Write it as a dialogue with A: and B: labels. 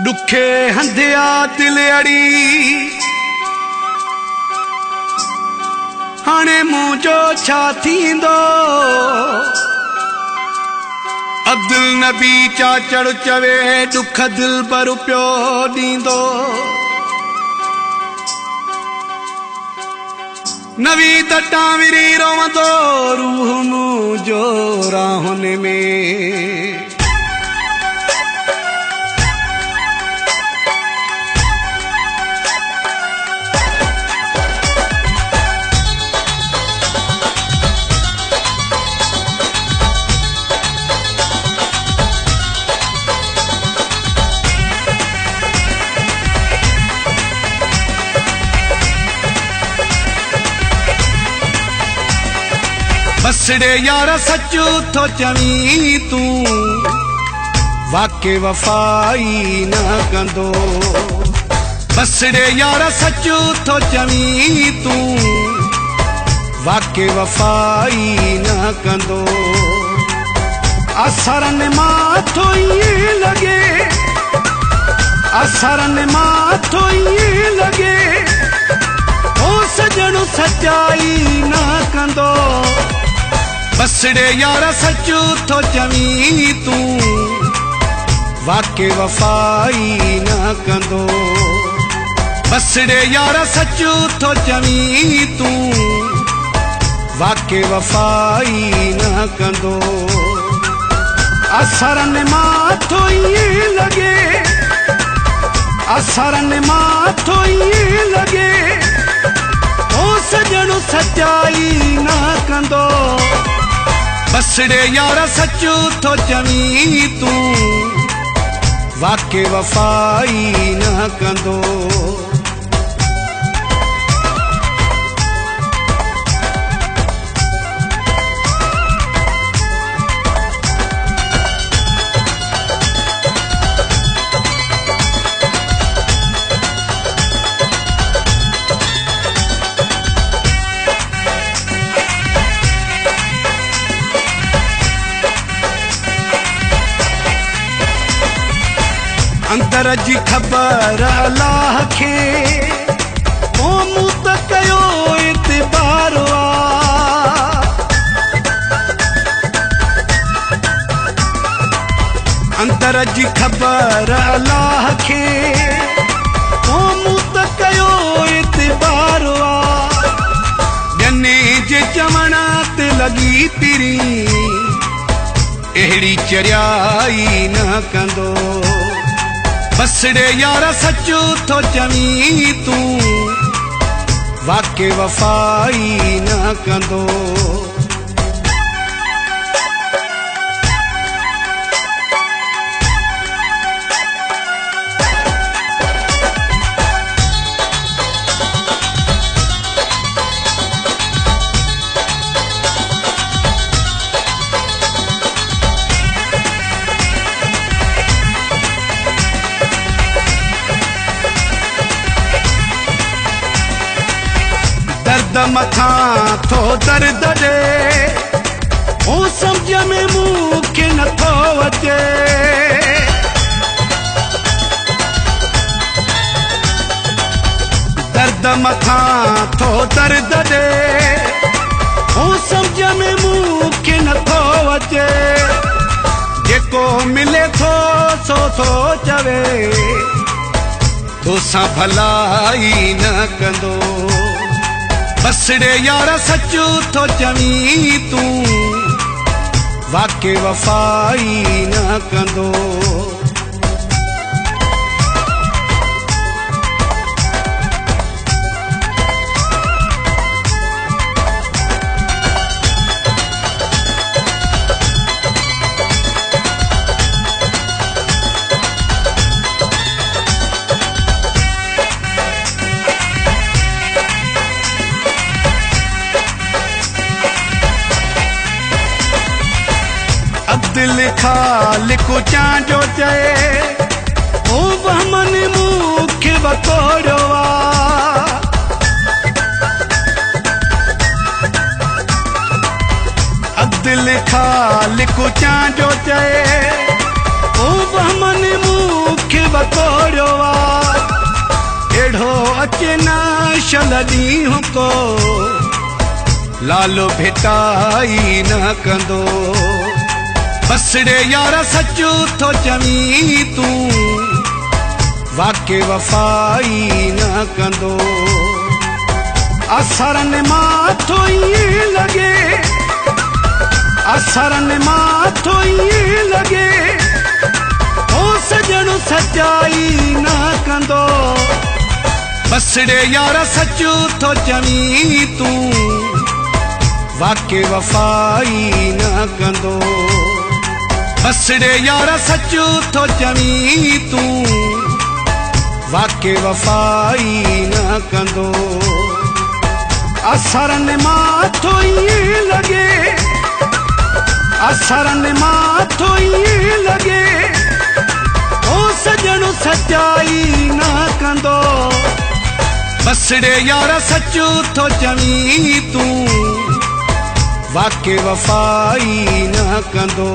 A: दुखे हंधिया दिल अड़ी हाणे मुंहिंजो छा थींदो। अब्दुल नबी चाचड़ चवे दुख दिल पर पियो ॾींदो। नवी तटां विरी रोवंदो रूह मुंहिंजो राहुनि में। बसड़े यार सचू थो चवी तू वाके वफाई न कंदो। बसड़े यार सचू थो चवी तू वाके वफाई न कंदो। असरन माथो ये लगे, असरन माथो ये लगे ओ सजणो सचाई न कंदो। बसड़े यार सचू थो चवी तू वाके वफाई न कंदो। बसड़े यार सचू थो चवी तू वाके वफाई न कंदो। असरन माथो ये लगे, असरन माथो ये लगे ओ सजणो सचाई न कंदो। बसड़े यार सचू थो चवी तू वाके वफाई न कंदो। अंदर जी खबर अल्लाह खे ओ मूं त कयो एतिबार आ। अंदर जी खबर अल्लाह खे ओ मूं त कयो एतिबार आ। ॼने जे चवण ते लॻी तिरी अहिड़ी चरियाई न कंदो। बसड़े यार सचू थो चवी तू वाके वफाई न कंदो। दर्द मथां थो दर्द ॾे ओ सम्झ में मूंखे नथो अचे। दर्द मथां थो दर्द ॾे ओ सम्झ में मूंखे नथो अचे। जेको मिले थो सो थो चवे तोसां भलाई न कंदो। बसड़े यार सचू थो चवी तू वाके वफाई न कंदो। दिल खालिक चांजो चए ओ बहमन मूंखे वतोड़ियो आ। दिल खालिक चांजो चए ओ बहमन मूंखे मूंखे वतोड़ियो आहे। अहिड़ो अचे न शल ॾींहुं को लालो भेटाई न कंदो। बसड़े यार सच थो चवीं तूं वाके वफ़ाई न कंदो। असरनि मां थो ईअं लॻे, असरनि मां थो ईअं लॻे ओ सजण सचाई न कंदो। बसड़े यार सच थो चवीं तूं वाके वफ़ाई न कंदो। बसड़े यार सच थो चवीं तूं वाके वफ़ाई न कंदो। असरनि मां थो ईअं लॻे, असरनि मां थो ईअं लॻे ओ सजण सचाई न कंदो। बसड़े यार सच थो चवीं तूं वाके वफ़ाई न कंदो।